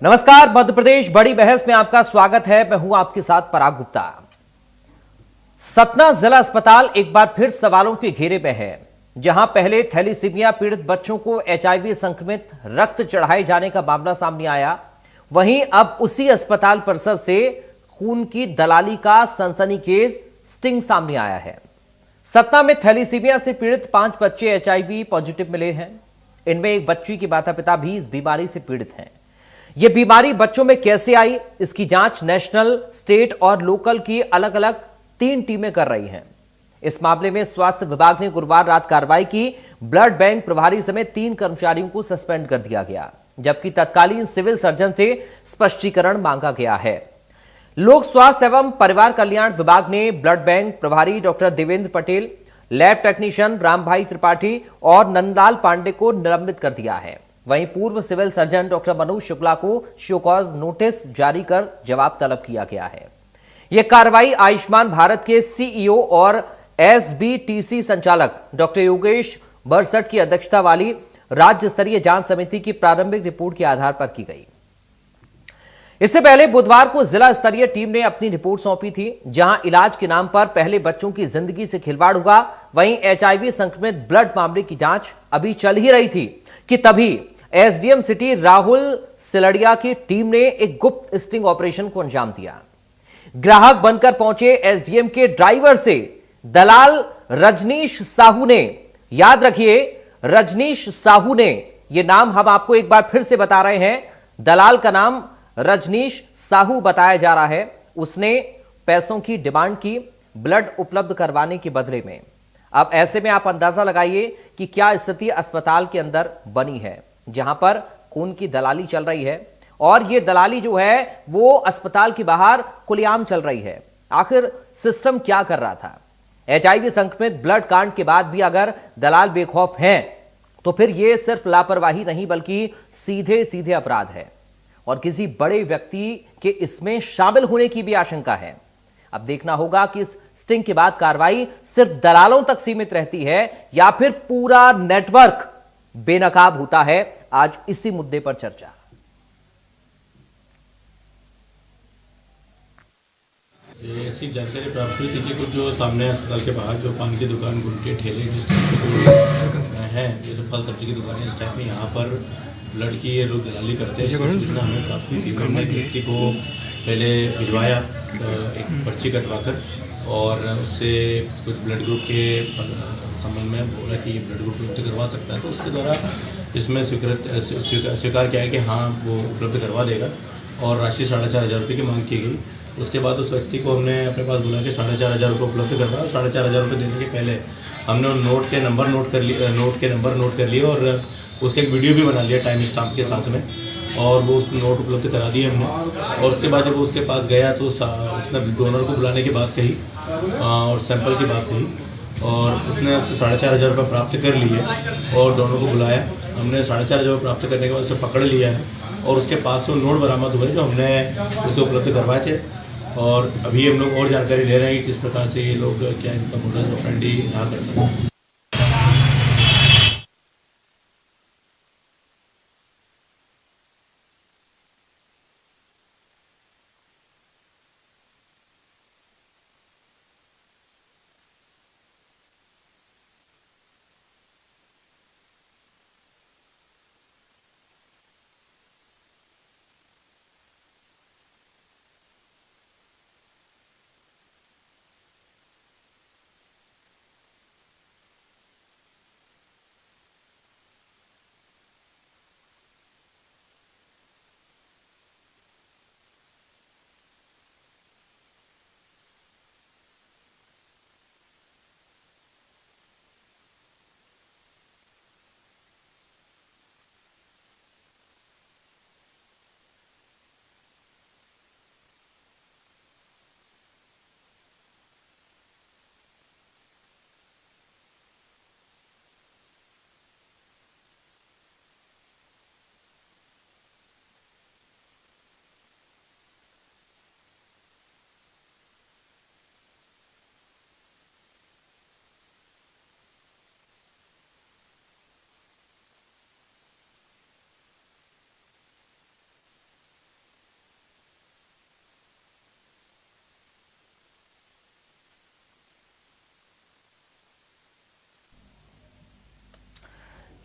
नमस्कार, मध्य प्रदेश बड़ी बहस में आपका स्वागत है। मैं हूं आपके साथ पराग गुप्ता। सतना जिला अस्पताल एक बार फिर सवालों के घेरे में है। जहां पहले थैलीसीमिया पीड़ित बच्चों को एचआईवी संक्रमित रक्त चढ़ाए जाने का मामला सामने आया, वहीं अब उसी अस्पताल परिसर से खून की दलाली का सनसनीखेज स्टिंग सामने आया है। सतना में थैलीसीमिया से पीड़ित 5 बच्चे एचआईवी पॉजिटिव मिले हैं। इनमें एक बच्ची के माता पिता भी इस बीमारी से पीड़ित हैं। यह बीमारी बच्चों में कैसे आई, इसकी जांच नेशनल, स्टेट और लोकल की अलग अलग 3 टीमें कर रही हैं। इस मामले में स्वास्थ्य विभाग ने गुरुवार रात कार्रवाई की। ब्लड बैंक प्रभारी समेत 3 कर्मचारियों को सस्पेंड कर दिया गया, जबकि तत्कालीन सिविल सर्जन से स्पष्टीकरण मांगा गया है। लोक स्वास्थ्य एवं परिवार कल्याण विभाग ने ब्लड बैंक प्रभारी doctor Devendra Patel, lab technician Rambhai Tripathi और नंदलाल पांडे को निलंबित कर दिया है। वहीं पूर्व civil surgeon doctor Manoj Shukla को शो कॉज नोटिस जारी कर जवाब तलब किया गया है। यह कार्रवाई आयुष्मान भारत के सीईओ और एसबीटीसी संचालक डॉक्टर योगेश बरसट की अध्यक्षता वाली राज्य स्तरीय जांच समिति की प्रारंभिक रिपोर्ट के आधार पर की गई। इससे पहले बुधवार को जिला स्तरीय टीम ने अपनी रिपोर्ट सौंपी थी, जहां इलाज के नाम पर पहले बच्चों की जिंदगी से खिलवाड़ हुआ। वहीं एचआईवी संक्रमित ब्लड मामले की जांच अभी चल ही रही थी कि तभी एसडीएम सिटी राहुल सिलड़िया की टीम ने एक गुप्त स्टिंग ऑपरेशन को अंजाम दिया। ग्राहक बनकर पहुंचे एसडीएम के ड्राइवर से दलाल रजनीश साहू ने, याद रखिए रजनीश साहू ने, यह नाम हम आपको एक बार फिर से बता रहे हैं, दलाल का नाम रजनीश साहू बताया जा रहा है। उसने पैसों की डिमांड की ब्लड उपलब्ध करवाने के बदले में। अब ऐसे में आप अंदाजा लगाइए कि क्या स्थिति अस्पताल के अंदर बनी है, जहां पर खून की दलाली चल रही है। और यह दलाली जो है वो अस्पताल के बाहर खुलेआम चल रही है। आखिर सिस्टम क्या कर रहा था? एचआईवी संक्रमित ब्लड कांड के बाद भी अगर दलाल बेखौफ हैं, तो फिर यह सिर्फ लापरवाही नहीं बल्कि सीधे सीधे अपराध है और किसी बड़े व्यक्ति के इसमें शामिल होने की भी आशंका है। अब देखना होगा कि इस स्टिंग के बाद कार्रवाई सिर्फ दलालों तक सीमित रहती है या फिर पूरा नेटवर्क बेनकाब होता है। आज इसी मुद्दे पर चर्चा। ऐसी जानकारी प्राप्त हुई थी कि कुछ जो सामने अस्पताल के बाहर जो पान की दुकान, गुमटे, ठेले जिस टाइप के हैं, ये जो फल सब्जी की दुकान है, इस टाइप में यहाँ पर ब्लड की ये लोग दलाली करते हैं। सूचना हमें प्राप्त हुई थी। हमने एक व्यक्ति को पहले भिजवाया एक पर्ची कटवाकर, और उससे कुछ ब्लड ग्रुप के संबंध में बोला कि ये ब्लड ग्रुप उपलब्ध करवा सकता है। तो उसके द्वारा इसमें स्वीकार किया है कि हाँ वो उपलब्ध करवा देगा, और राशि 4,500 रुपये की मांग की गई। उसके बाद उस व्यक्ति को हमने अपने पास बुला के 4,500 रुपये उपलब्ध करवाया। 4,500 रुपये देने के पहले हमने उन नोट के नंबर नोट कर लिए और उसका एक वीडियो भी बना लिया टाइम स्टाम्प के साथ में, और वो उसको नोट उपलब्ध करा दिए हमने। और उसके बाद जब वो उसके पास गया तो उसने डोनर को बुलाने की बात कही और सैंपल की बात कही, और उसने उससे 4,500 रुपये प्राप्त कर लिए और डोनर को बुलाया। हमने 4,500 रुपये प्राप्त करने के बाद उसे पकड़ लिया है और उसके पास से नोट बरामद हुए जो हमने उसे उपलब्ध करवाए थे। और अभी हम लोग और जानकारी ले रहे हैं कि किस प्रकार से ये लोग, क्या इनका मोडस ऑपरेंडी रहा करता है।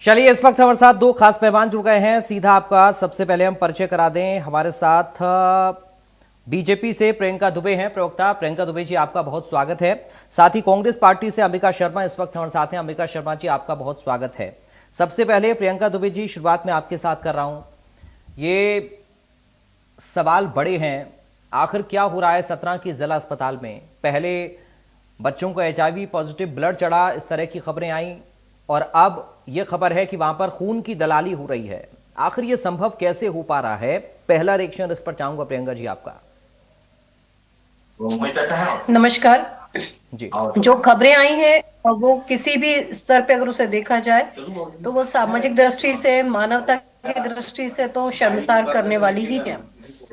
चलिए, इस वक्त हमारे साथ दो खास मेहमान जुड़ गए हैं। सीधा आपका सबसे पहले हम परिचय करा दें। हमारे साथ बीजेपी से प्रियंका दुबे हैं, प्रवक्ता। प्रियंका दुबे जी, आपका बहुत स्वागत है। साथ ही कांग्रेस पार्टी से अंबिका शर्मा इस वक्त हमारे साथ हैं। अंबिका शर्मा जी, आपका बहुत स्वागत है। सबसे पहले प्रियंका दुबे जी, शुरुआत में आपके साथ कर रहा हूं। ये सवाल बड़े हैं, आखिर क्या हो रहा है सतना की जिला अस्पताल में? पहले बच्चों को HIV पॉजिटिव ब्लड चढ़ा, इस तरह की खबरें आई, और अब यह खबर है कि वहां पर खून की दलाली हो रही है। आखिर यह संभव कैसे हो पा रहा है? पहला रिएक्शन इस पर चाहूंगा प्रियंका जी आपका। नमस्कार जी। जो खबरें आई हैं वो किसी भी स्तर पे अगर उसे देखा जाए तो वो सामाजिक दृष्टि से, मानवता की दृष्टि से तो शर्मसार करने वाली ही है।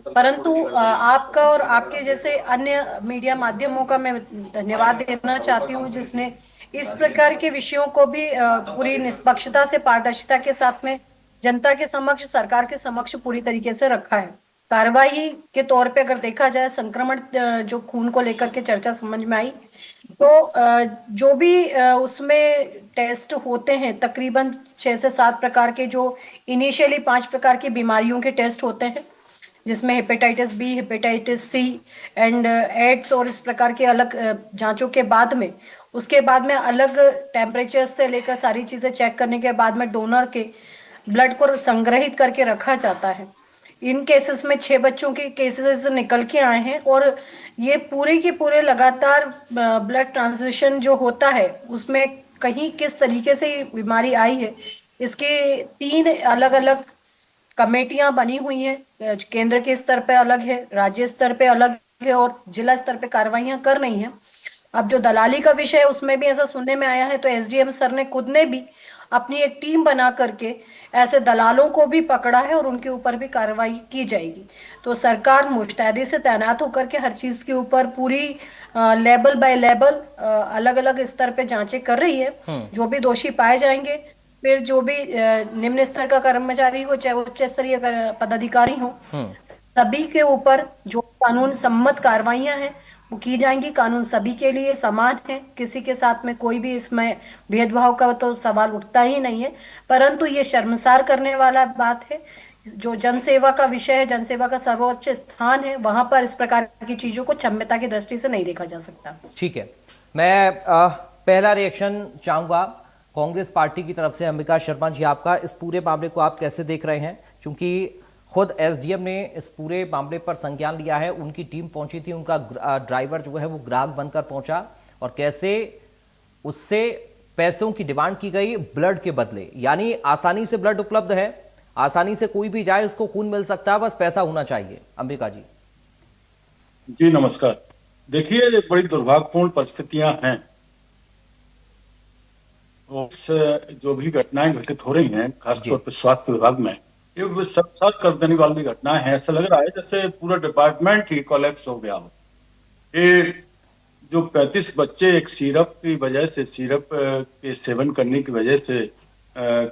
परंतु आपका और आपके जैसे अन्य मीडिया माध्यमों का मैं धन्यवाद देना चाहती हूँ, जिसने इस प्रकार के विषयों को भी पूरी निष्पक्षता से, पारदर्शिता के साथ में जनता के समक्ष, सरकार के समक्ष पूरी तरीके से रखा है। कार्रवाई के तौर पे अगर देखा जाए, संक्रमण जो खून को लेकर के चर्चा समझ में आई, तो जो भी उसमें टेस्ट होते हैं, तकरीबन 6 से 7 प्रकार के, जो इनिशियली 5 प्रकार की बीमारियों के टेस्ट होते हैं, जिसमें hepatitis B, hepatitis C and AIDS और इस प्रकार के अलग जांचों के बाद में, उसके बाद में अलग टेम्परेचर से लेकर सारी चीजें चेक करने के बाद में डोनर के ब्लड को संग्रहित करके रखा जाता है। इन केसेस में 6 बच्चों के केसेस निकल के आए हैं, और ये पूरे के पूरे लगातार ब्लड ट्रांसफ्यूजन जो होता है उसमें कहीं किस तरीके से बीमारी आई है, इसके 3 अलग अलग कमेटियां बनी हुई हैं। केंद्र के स्तर पे अलग है, राज्य स्तर पे अलग है, और जिला स्तर पे कार्रवाइयां कर रही हैं। अब जो दलाली का विषय है उसमें भी ऐसा सुनने में आया है, तो SDM सर ने खुद ने भी अपनी एक टीम बना करके ऐसे दलालों को भी पकड़ा है और उनके ऊपर भी कार्रवाई की जाएगी। तो सरकार मुस्तैदी से तैनात होकर के हर चीज के ऊपर पूरी लेवल बाय लेवल अलग अलग स्तर पे जांचें कर रही है। जो भी दोषी पाए जाएंगे, फिर जो भी निम्न स्तर का कर्मचारी हो चाहे उच्च स्तरीय पदाधिकारी हो, सभी के ऊपर जो कानून सम्मत कार्रवाइयां हैं वो की जाएंगी। कानून सभी के लिए समान है, किसी के साथ में कोई भी इसमें भेदभाव का तो सवाल उठता ही नहीं है। परंतु ये शर्मसार करने वाला बात है, जो जनसेवा का विषय है, जनसेवा का सर्वोच्च स्थान है, वहां पर इस प्रकार की चीजों को क्षम्यता की दृष्टि से नहीं देखा जा सकता। ठीक है, मैं पहला रिएक्शन चाहूंगा कांग्रेस पार्टी की तरफ से। अंबिका शर्मा जी, आपका इस पूरे मामले को आप कैसे देख रहे हैं? क्योंकि खुद SDM ने इस पूरे मामले पर संज्ञान लिया है, उनकी टीम पहुंची थी, उनका ड्राइवर जो है वो ग्राहक बनकर पहुंचा, और कैसे उससे पैसों की डिमांड की गई ब्लड के बदले। यानी आसानी से ब्लड उपलब्ध है, आसानी से कोई भी जाए उसको खून मिल सकता है, बस पैसा होना चाहिए। अंबिका जी। जी नमस्कार। देखिए, बड़ी दुर्भाग्यपूर्ण परिस्थितियां हैं। जो भी घटनाएं घटित हो रही हैं, खासतौर पर स्वास्थ्य विभाग में, ये सर कर देने वाली घटनाएं हैं। ऐसा लग रहा है जैसे पूरा डिपार्टमेंट ही कोलैप्स हो गया हो। ये जो 35 बच्चे एक सिरप की वजह से, सिरप के सेवन करने की वजह से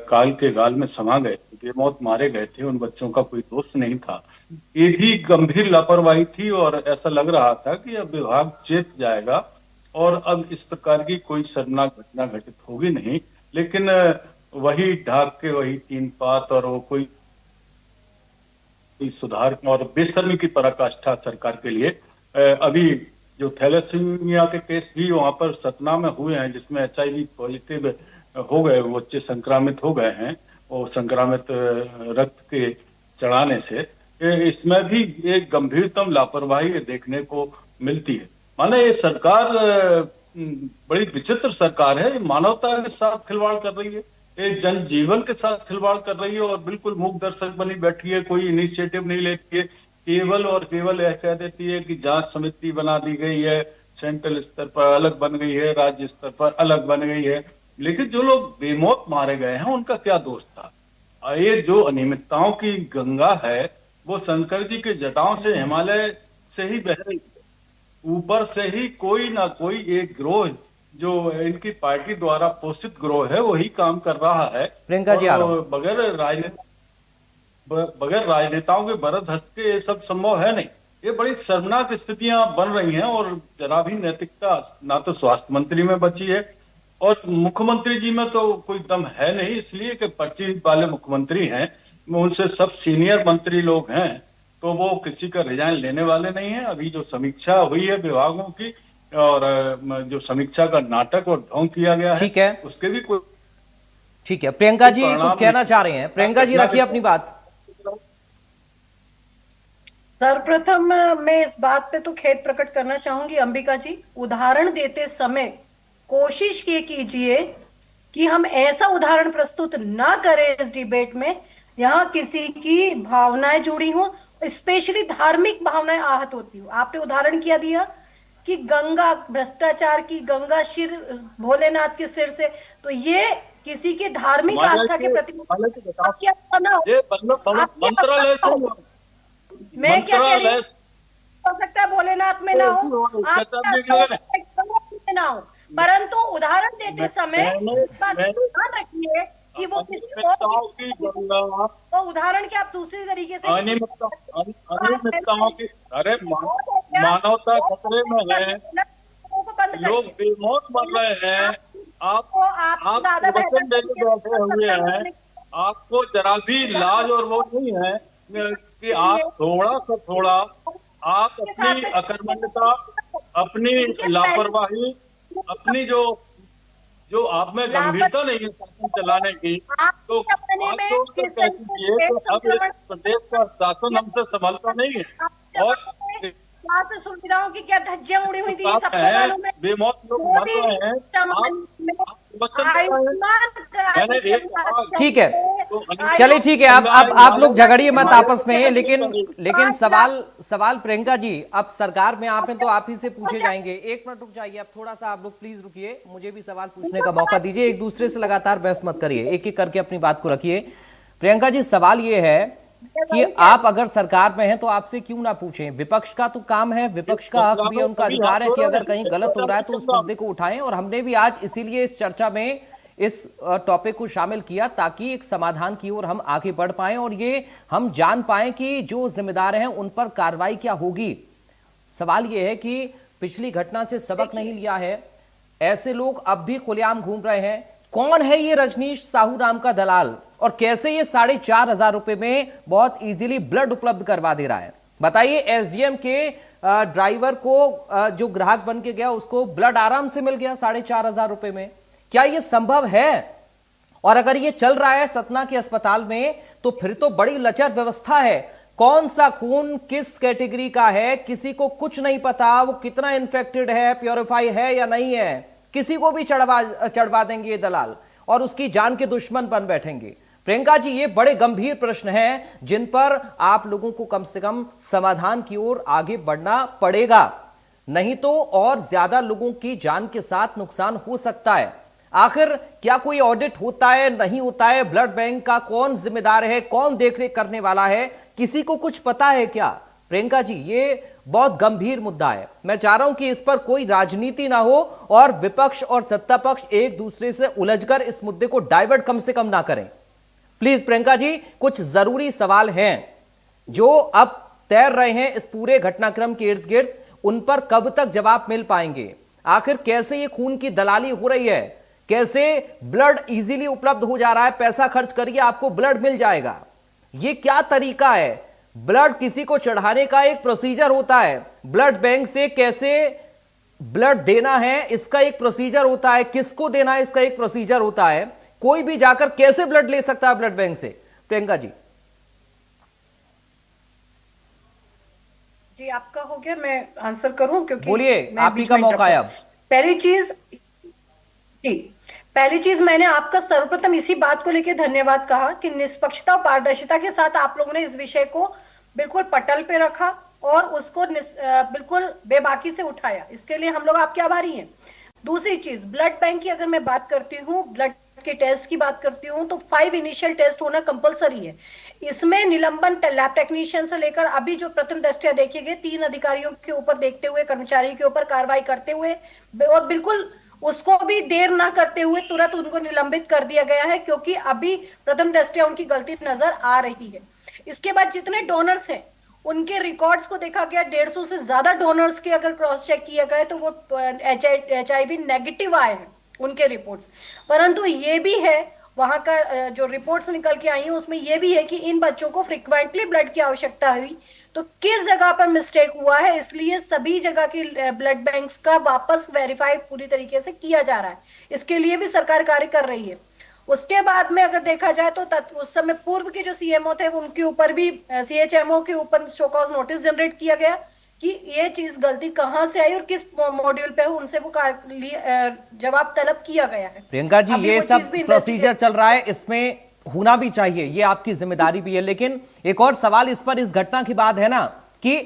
काल के गाल में समा गए, बेमौत मारे गए थे, उन बच्चों का कोई दोष नहीं था। ये भी गंभीर लापरवाही थी, और ऐसा लग रहा था कि अब विभाग चेत जाएगा और अब इस प्रकार की कोई शर्मनाक घटना घटित होगी नहीं। लेकिन वही ढाक के वही 3 पात, और वो कोई सुधार और बेशर्मी की पराकाष्ठा सरकार के लिए। अभी जो थैलेसीमिया के केस भी वहां पर सतना में हुए हैं, जिसमें HIV पॉजिटिव हो गए, वो बच्चे संक्रामित हो गए हैं, और संक्रामित रक्त के चढ़ाने से, इसमें भी एक गंभीरतम लापरवाही देखने को मिलती है। माने ये सरकार बड़ी विचित्र सरकार है। मानवता के साथ खिलवाड़ कर रही है, एक जनजीवन के साथ खिलवाड़ कर रही है, और बिल्कुल मूक दर्शक बनी बैठी है, कोई इनिशिएटिव नहीं लेती है। केवल और केवल यह कह देती है कि जांच समिति बना दी गई है, सेंट्रल स्तर पर अलग बन गई है, राज्य स्तर पर अलग बन गई है। लेकिन जो लोग बेमौत मारे गए हैं उनका क्या दोष था? ये जो अनियमितताओं की गंगा है वो शंकर जी के जटाओं से, हिमालय से ही बह रही है। ऊपर से ही कोई ना कोई एक गिरोह, जो इनकी पार्टी द्वारा पोषित गिरोह है, वही काम कर रहा है। प्रियंका जी, बगैर राजनेताओं के बरद हस्त के ये सब संभव है नहीं। ये बड़ी शर्मनाक स्थितियां बन रही हैं, और जरा भी नैतिकता ना तो स्वास्थ्य मंत्री में बची है और मुख्यमंत्री जी में तो कोई दम है नहीं, इसलिए कि पर्ची वाले मुख्यमंत्री हैं, उनसे सब सीनियर मंत्री लोग हैं, तो वो किसी का रिजाइन लेने वाले नहीं है। अभी जो समीक्षा हुई है विभागों की, और जो समीक्षा का नाटक और ढोंग किया गया है, ठीक है, उसके भी कोई ठीक है। प्रियंका जी कुछ परिणाम कहना चाह रहे हैं, प्रियंका जी रखिए अपनी बात। सर्वप्रथम मैं इस बात पे तो खेद प्रकट करना चाहूंगी अंबिका जी, उदाहरण देते समय कोशिश ये कीजिए कि हम ऐसा उदाहरण प्रस्तुत ना करें इस डिबेट में यहाँ किसी की भावनाएं जुड़ी हो, स्पेशली धार्मिक भावनाएं आहत होती हो। आपने उदाहरण किया दिया कि गंगा भ्रष्टाचार की, गंगा सिर भोलेनाथ के सिर से, तो ये किसी के धार्मिक आस्था के प्रति आपकी आस्था ना हो, ये आपकी मंत्रालय आस्था से ना हो। मैं क्या कह रही हूँ, मंत्रालय हो सकता है भोलेनाथ में ना हो, में ना हो, परंतु उदाहरण देते समय इस बात का ध्यान रखिए कि वो किसी और तो उदाहरण के आप दूसरी तरीके से अनियमितताओं की, अरे मानवता खतरे में है, लोगों को बंद लोग करिए। बेमौत मर रहे हैं, आप ज्यादा वचन देके बैठे हुए हैं, आपको जरा भी लाज और वो नहीं है कि आप थोड़ा आप अपनी अकर्मण्यता, अपनी लापरवाही, अपनी जो जो आप में गंभीरता नहीं है शासन चलाने की, तो आप छोड़कर कह दीजिए तो अब इस प्रदेश का शासन हमसे संभलता नहीं है। और स्वास्थ्य सुविधाओं की क्या धज्जियां उड़ी हुई थी बात सबको है, मालूम है। बेमौत लोग मर रहे हैं, आप वचन दे रहे हैं। मैंने एक ठीक है, तो चलिए ठीक है, आप लोग झगड़िए मत आपस में, लेकिन सवाल प्रियंका जी, अब सरकार में आप हैं तो आप ही से पूछे जाएंगे। एक मिनट रुक जाइए, अब थोड़ा सा आप लोग प्लीज रुकिए, मुझे भी सवाल पूछने का मौका दीजिए। एक दूसरे से लगातार बहस मत करिए, एक एक करके अपनी बात को रखिए। प्रियंका जी, सवाल ये है कि आप अगर सरकार में हैं तो आपसे क्यों ना पूछें? विपक्ष का तो काम है, विपक्ष का हक भी है, उनका अधिकार है कि अगर कहीं गलत हो रहा है तो उस मुद्दे को उठाएं। और हमने भी आज इसीलिए इस चर्चा में इस टॉपिक को शामिल किया ताकि एक समाधान की ओर हम आगे बढ़ पाएं और ये हम जान पाएं कि जो जिम्मेदार हैं उन पर कार्रवाई क्या होगी। सवाल ये है कि पिछली घटना से सबक नहीं लिया है, ऐसे लोग अब भी खुलेआम घूम रहे हैं। कौन है ये रजनीश साहू नाम का दलाल, और कैसे ये 4,500 रुपए में बहुत इजीली ब्लड उपलब्ध करवा दे रहा है? बताइए, एसडीएम के ड्राइवर को जो ग्राहक बन के गया उसको ब्लड आराम से मिल गया 4,500 रुपए में। क्या ये संभव है? और अगर ये चल रहा है सतना के अस्पताल में तो फिर तो बड़ी लचर व्यवस्था है। कौन सा खून किस कैटेगरी का है किसी को कुछ नहीं पता, वो कितना इन्फेक्टेड है, प्योरीफाई है या नहीं है, किसी को भी चढ़वा देंगे ये दलाल और उसकी जान के दुश्मन बन बैठेंगे। प्रियंका जी, ये बड़े गंभीर प्रश्न हैं जिन पर आप लोगों को कम से कम समाधान की ओर आगे बढ़ना पड़ेगा, नहीं तो और ज्यादा लोगों की जान के साथ नुकसान हो सकता है। आखिर क्या कोई ऑडिट होता है, नहीं होता है? ब्लड बैंक का कौन जिम्मेदार है, कौन देखरेख करने वाला है, किसी को कुछ पता है क्या? प्रियंका जी, ये बहुत गंभीर मुद्दा है। मैं चाह रहा हूं कि इस पर कोई राजनीति ना हो और विपक्ष और सत्ता पक्ष एक दूसरे से उलझकर इस मुद्दे को डाइवर्ट कम से कम ना करें। प्लीज प्रियंका जी, कुछ जरूरी सवाल हैं जो अब तैर रहे हैं इस पूरे घटनाक्रम के इर्द गिर्द, उन पर कब तक जवाब मिल पाएंगे? आखिर कैसे ये खून की दलाली हो रही है, कैसे ब्लड इजीली उपलब्ध हो जा रहा है, पैसा खर्च करिए आपको ब्लड मिल जाएगा, ये क्या तरीका है? ब्लड किसी को चढ़ाने का एक प्रोसीजर होता है, ब्लड बैंक से कैसे ब्लड देना है इसका एक प्रोसीजर होता है, किसको देना है इसका एक प्रोसीजर होता है। कोई भी जाकर कैसे ब्लड ले सकता है ब्लड बैंक से? प्रियंका जी जी, आपका हो गया, मैं आंसर करूं क्योंकि बोलिए, आप ही का मौका है अब। पहली चीज मैंने आपका सर्वप्रथम इसी बात को लेकर धन्यवाद कहा कि निष्पक्षता और पारदर्शिता के साथ आप लोगों ने इस विषय को बिल्कुल पटल पे रखा और उसको बिल्कुल बेबाकी से उठाया, इसके लिए हम लोग आपके आभारी हैं। दूसरी चीज, ब्लड बैंक की अगर मैं बात करती हूँ, ब्लड के टेस्ट की बात करती हूँ, तो 5 इनिशियल टेस्ट होना कंपलसरी है। इसमें निलंबन लैब टेक्नीशियन से लेकर अभी जो प्रथम दृष्टया देखे गए 3 अधिकारियों के ऊपर देखते हुए, कर्मचारी के ऊपर कार्रवाई करते हुए और बिल्कुल उसको भी देर ना करते हुए तुरंत उनको निलंबित कर दिया गया है, क्योंकि अभी प्रथम दृष्टया उनकी गलती नजर आ रही है। इसके बाद जितने डोनर्स हैं उनके रिकॉर्ड्स को देखा गया, 150 से ज्यादा डोनर्स के अगर क्रॉस चेक किया गया तो वो HIV नेगेटिव आए हैं, उनके रिपोर्ट्स। परंतु ये भी है, वहां का जो रिपोर्ट्स निकल के आई है उसमें ये भी है कि इन बच्चों को फ्रिक्वेंटली ब्लड की आवश्यकता हुई, तो किस जगह पर मिस्टेक हुआ है, इसलिए सभी जगह की ब्लड बैंक्स का वापस वेरीफाई पूरी तरीके से किया जा रहा है। इसके लिए भी सरकार कार्य कर रही है। उसके बाद में अगर देखा जाए तो उस समय पूर्व के जो सीएमओ थे उनके ऊपर भी, सीएचएमओ के ऊपर शो कॉज नोटिस जनरेट किया गया कि ये चीज गलती कहां से आई और किस मॉड्यूल पे उनसे वो जवाब तलब किया गया है। प्रियंका जी, अभी ये वो सब चीज भी प्रोसीजर चल रहा है, इसमें होना भी चाहिए, ये आपकी जिम्मेदारी भी है। लेकिन एक और सवाल इस पर, इस घटना की बात है ना कि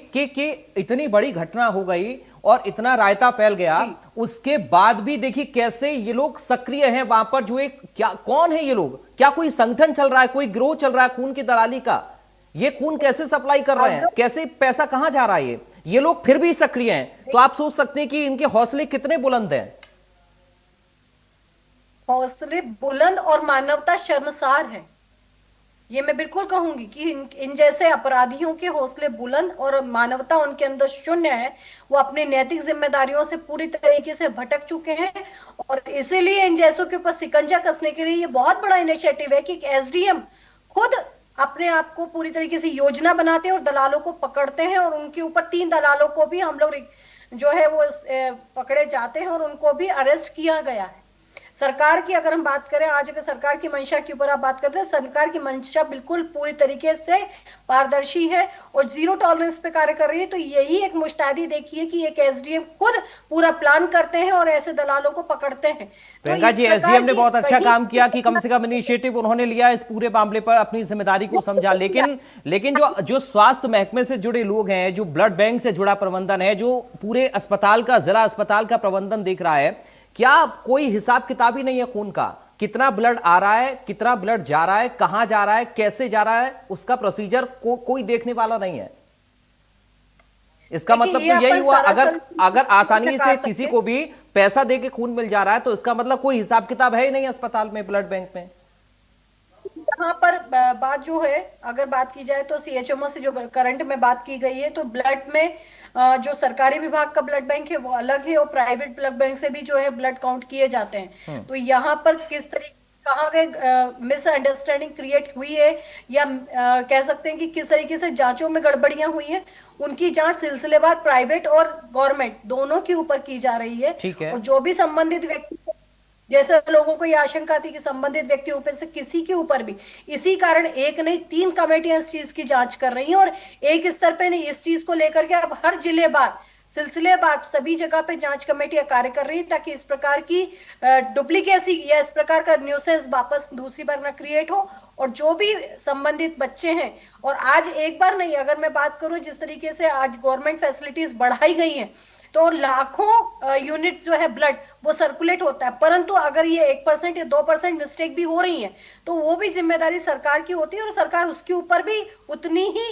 इतनी बड़ी घटना हो गई और इतना रायता फैल गया, उसके बाद भी देखिए कैसे ये लोग सक्रिय हैं वहां पर। जो एक क्या, कौन है ये लोग? क्या कोई संगठन चल रहा है, कोई गिरोह चल रहा है खून की दलाली का? ये खून कैसे सप्लाई कर रहे हैं, कैसे पैसा कहां जा रहा है? ये लोग फिर भी सक्रिय हैं, तो आप सोच सकते हैं कि इनके हौसले कितने बुलंद हैं। हौसले बुलंद और मानवता शर्मसार है, ये मैं बिल्कुल कहूंगी कि इन जैसे अपराधियों के हौसले बुलंद और मानवता उनके अंदर शून्य है। वो अपनी नैतिक जिम्मेदारियों से पूरी तरीके से भटक चुके हैं और इसीलिए इन जैसों के ऊपर शिकंजा कसने के लिए ये बहुत बड़ा इनिशिएटिव है कि एसडीएम खुद अपने आप को पूरी तरीके से योजना बनाते हैं और दलालों को पकड़ते हैं, और उनके ऊपर 3 दलालों को भी हम लोग जो है वो पकड़े जाते हैं और उनको भी अरेस्ट किया गया है। सरकार की अगर हम बात करें, आज अगर सरकार की मंशा के ऊपर आप बात करते हैं, सरकार की मंशा बिल्कुल पूरी तरीके से पारदर्शी है और जीरो टॉलरेंस पे कार्य कर रही है। तो यही एक मुस्तैदी देखिए कि एक एसडीएम खुद पूरा प्लान करते हैं और ऐसे दलालों को पकड़ते हैं। प्रियंका जी, एसडीएम ने बहुत अच्छा काम किया कि कम से कम इनिशिएटिव उन्होंने लिया, इस पूरे मामले पर अपनी जिम्मेदारी को समझा। लेकिन जो स्वास्थ्य महकमे से जुड़े लोग हैं, जो ब्लड बैंक से जुड़ा प्रबंधन है, जो पूरे अस्पताल का, जिला अस्पताल का प्रबंधन देख रहा है, क्या कोई हिसाब किताब ही नहीं है खून का? कितना ब्लड आ रहा है, कितना ब्लड जा रहा है, कहां जा रहा है, कैसे जा रहा है, उसका प्रोसीजर कोई देखने वाला नहीं है। इसका मतलब तो यही हुआ, अगर आसानी से किसी को भी पैसा देके खून मिल जा रहा है तो इसका मतलब कोई हिसाब किताब है ही नहीं अस्पताल में, ब्लड बैंक में। यहाँ पर बात जो है, अगर बात की जाए तो सीएचएमओ से जो करंट में बात की गई है, तो ब्लड में जो सरकारी विभाग का ब्लड बैंक है वो अलग है और प्राइवेट ब्लड बैंक से भी जो है ब्लड काउंट किए जाते हैं। तो यहाँ पर किस तरीके कहाँ गए मिसअंडरस्टैंडिंग क्रिएट हुई है या कह सकते हैं कि किस तरीके से जांचों में गड़बड़ियां हुई है, उनकी जांच सिलसिलेवार प्राइवेट और गवर्नमेंट दोनों के ऊपर की जा रही है। ठीक है। और जो भी संबंधित व्यक्ति, जैसे लोगों को यह आशंका थी कि संबंधित व्यक्ति ऊपर से किसी के ऊपर भी, इसी कारण एक नहीं 3 कमेटियां इस चीज की जांच कर रही हैं और एक स्तर पे नहीं, इस चीज को लेकर के अब हर जिलेवार सिलसिलेवार सभी जगह पे जांच कमेटियां कार्य कर रही है ताकि इस प्रकार की डुप्लीकेसी या इस प्रकार का न्यूसेंस वापस दूसरी बार ना क्रिएट हो। और जो भी संबंधित बच्चे हैं, और आज एक बार नहीं, अगर मैं बात करूं जिस तरीके से आज गवर्नमेंट फैसिलिटीज बढ़ाई गई हैं तो लाखों यूनिट जो है ब्लड वो सर्कुलेट होता है, परंतु अगर ये 1% या 2% मिस्टेक भी हो रही है तो वो भी जिम्मेदारी सरकार की होती है और सरकार उसके ऊपर भी उतनी ही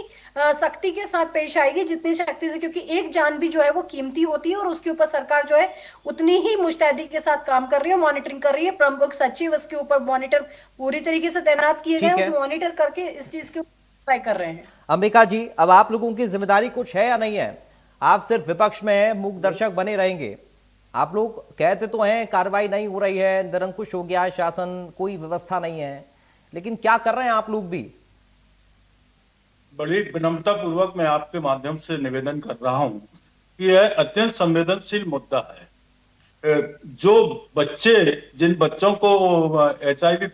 सख्ती के साथ पेश आएगी जितनी शक्ति से, क्योंकि एक जान भी जो है वो कीमती होती है और उसके ऊपर सरकार जो है उतनी ही मुस्तैदी के साथ काम कर रही है, मॉनिटरिंग कर रही है। प्रमुख सचिव इसके ऊपर मॉनिटर पूरी तरीके से तैनात किए गए हैं, मॉनिटर करके इस चीज के ट्राई कर रहे हैं। अंबिका जी, अब आप लोगों की जिम्मेदारी कुछ है या नहीं है? आप सिर्फ विपक्ष में मूक दर्शक बने रहेंगे? आप लोग कहते तो हैं कार्रवाई नहीं हो रही है, निरंकुश हो गया है शासन, कोई व्यवस्था नहीं है, लेकिन क्या कर रहे हैं आप लोग भी? बड़ी विनम्रता पूर्वक मैं आपके माध्यम से निवेदन कर रहा हूं कि यह अत्यंत संवेदनशील मुद्दा है। जो बच्चे, जिन बच्चों को HIV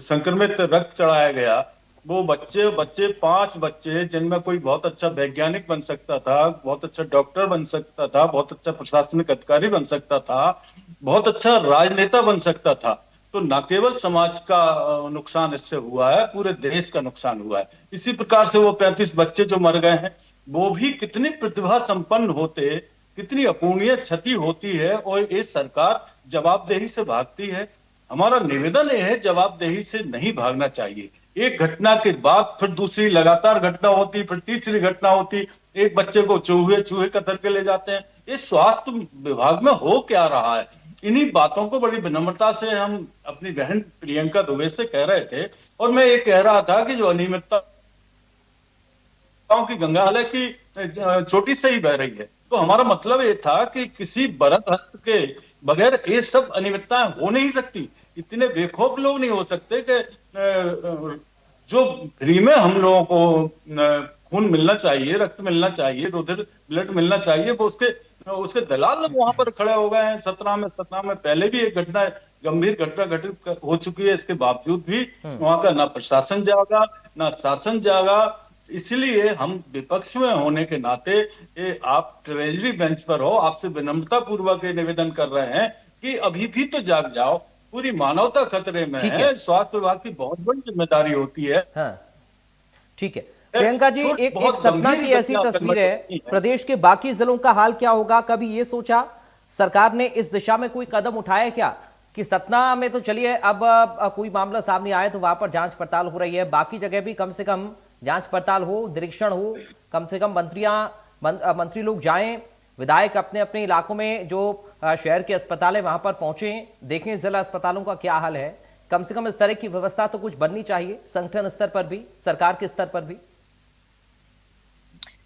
संक्रमित रक्त चढ़ाया गया, वो बच्चे 5 बच्चे जिनमें कोई बहुत अच्छा वैज्ञानिक बन सकता था, बहुत अच्छा डॉक्टर बन सकता था, बहुत अच्छा प्रशासनिक अधिकारी बन सकता था, बहुत अच्छा राजनेता बन सकता था, तो न केवल समाज का नुकसान इससे हुआ है, पूरे देश का नुकसान हुआ है। इसी प्रकार से वो 35 बच्चे जो मर गए हैं, वो भी कितनी प्रतिभा संपन्न होते, कितनी अपूर्णीय क्षति होती है और ये सरकार जवाबदेही से भागती है। हमारा निवेदन यह है, जवाबदेही से नहीं भागना चाहिए। एक घटना के बाद फिर दूसरी लगातार घटना होती, फिर तीसरी घटना होती, एक बच्चे को चूहे कतर के ले जाते हैं। इस स्वास्थ्य विभाग में हो क्या रहा है? इन्हीं बातों को बड़ी विनम्रता से हम अपनी बहन प्रियंका दुबे से कह रहे थे और मैं ये कह रहा था कि जो अनियमितताओं की गंगा हालांकि की चोटी से ही बह रही है, तो हमारा मतलब ये था कि किसी बरद हस्त के बगैर ये सब अनियमितताएं हो नहीं सकती। इतने बेखौफ लोग नहीं हो सकते कि जो फ्री में हम लोगों को खून मिलना चाहिए, रक्त मिलना चाहिए, रुधिर ब्लड मिलना चाहिए, वो उसके दलाल लोग वहां पर खड़े हो गए हैं। सतना में पहले भी एक गंभीर घटना घटित हो चुकी है। इसके बावजूद भी वहां का ना प्रशासन जागा ना शासन जागा। इसलिए हम विपक्ष में होने के नाते आप ट्रेजरी बेंच पर हो, आपसे विनम्रता पूर्वक निवेदन कर रहे हैं कि अभी भी तो जाग जाओ। पूरी मानवता खतरे में है। स्वास्थ्य विभाग की बहुत बड़ी जिम्मेदारी होती है। हाँ, ठीक है प्रियंका जी, एक सतना की ऐसी तस्वीर है। प्रदेश के बाकी जिलों का हाल क्या होगा? कभी ये सोचा सरकार ने इस दिशा में कोई कदम उठाया क्या कि सतना में तो चलिए अब कोई मामला सामने आए तो वहां पर जांच पड़ताल हो रही है, बाकी जगह भी कम से कम जांच पड़ताल हो, निरीक्षण हो, कम से कम मंत्री लोग जाएं, विधायक अपने अपने इलाकों में जो शहर के अस्पताल है वहां पर पहुंचे, देखें जिला अस्पतालों का क्या हाल है। कम से कम इस तरह की व्यवस्था तो कुछ बननी चाहिए, संगठन स्तर पर भी, सरकार के स्तर पर भी।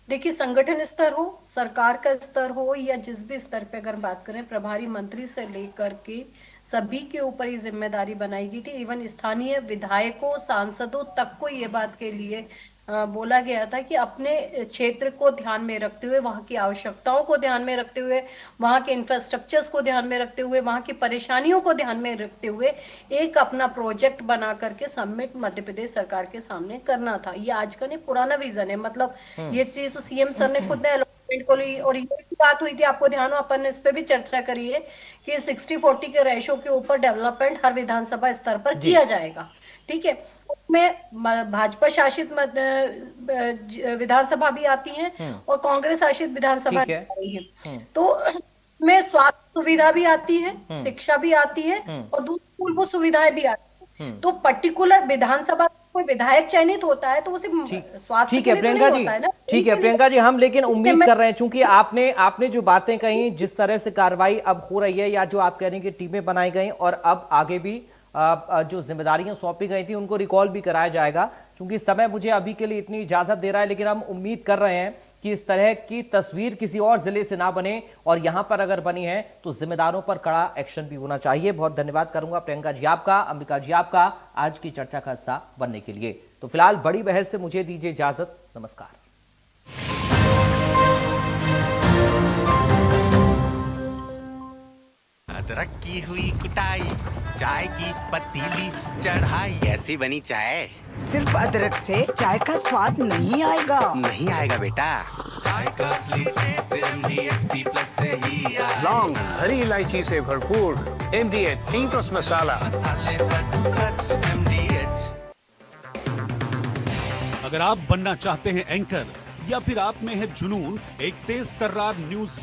देखिए, संगठन स्तर हो, सरकार का स्तर हो, या जिस भी स्तर पे अगर बात करें, प्रभारी मंत्री से लेकर के सभी के ऊपर ये जिम्मेदारी बनाई गई थी। इवन स्थानीय विधायकों, सांसदों तक को ये बात के लिए बोला गया था कि अपने क्षेत्र को ध्यान में रखते हुए, वहां की आवश्यकताओं को ध्यान में रखते हुए, वहां के इंफ्रास्ट्रक्चर्स को ध्यान में रखते हुए, वहां की परेशानियों को ध्यान में रखते हुए एक अपना प्रोजेक्ट बना करके सबमिट मध्य प्रदेश सरकार के सामने करना था। ये आज का नहीं, पुराना विजन है। मतलब ये चीज तो सीएम सर ने खुद ने अलॉटमेंट को ली, और ये बात हुई थी, आपको ध्यान हो, अपन ने इस पे भी चर्चा करी है कि 60-40 के रेशो के ऊपर डेवलपमेंट हर विधानसभा स्तर पर किया जाएगा। ठीक है, उसमें भाजपा शासित विधानसभा भी आती हैं और कांग्रेस शासित विधानसभा भी आ रही है। तो में स्वास्थ्य सुविधा भी आती है, शिक्षा भी आती है, और दूसरी मूलभूत सुविधाएं भी आती है। तो पर्टिकुलर विधानसभा कोई विधायक चयनित होता है तो वो सिर्फ स्वास्थ्य के लिए प्रियंका जी, ठीक है प्रियंका जी, हम लेकिन उम्मीद कर रहे हैं, चूंकि आपने जो बातें कही, जिस तरह से कार्रवाई अब हो रही है, या जो आप कह रहे हैं कि टीमें बनाई गई और अब आगे भी जो जिम्मेदारियां सौंपी गई थी उनको रिकॉल भी कराया जाएगा। क्योंकि समय मुझे अभी के लिए इतनी इजाजत दे रहा है, लेकिन हम उम्मीद कर रहे हैं कि इस तरह की तस्वीर किसी और जिले से ना बने, और यहां पर अगर बनी है तो जिम्मेदारों पर कड़ा एक्शन भी होना चाहिए। बहुत धन्यवाद करूंगा प्रियंका जी आपका, अंबिका जी आपका, आज की चर्चा का हिस्सा बनने के लिए। तो फिलहाल बड़ी बहस से मुझे दीजिए इजाजत, नमस्कार। अदरक की हुई कुटाई, चाय की पतीली चढ़ाई, कैसी बनी चाय? सिर्फ अदरक से चाय का स्वाद नहीं आएगा। नहीं आएगा बेटा, चाय का असली टेस्ट MDHT+ से ही आएगा। लौंग, हरी इलायची से भरपूर MDH +, मसाला। मसाले सच MDH। अगर आप बनना चाहते हैं एंकर, या फिर आप में है जुनून एक तेज तर्रार न्यूज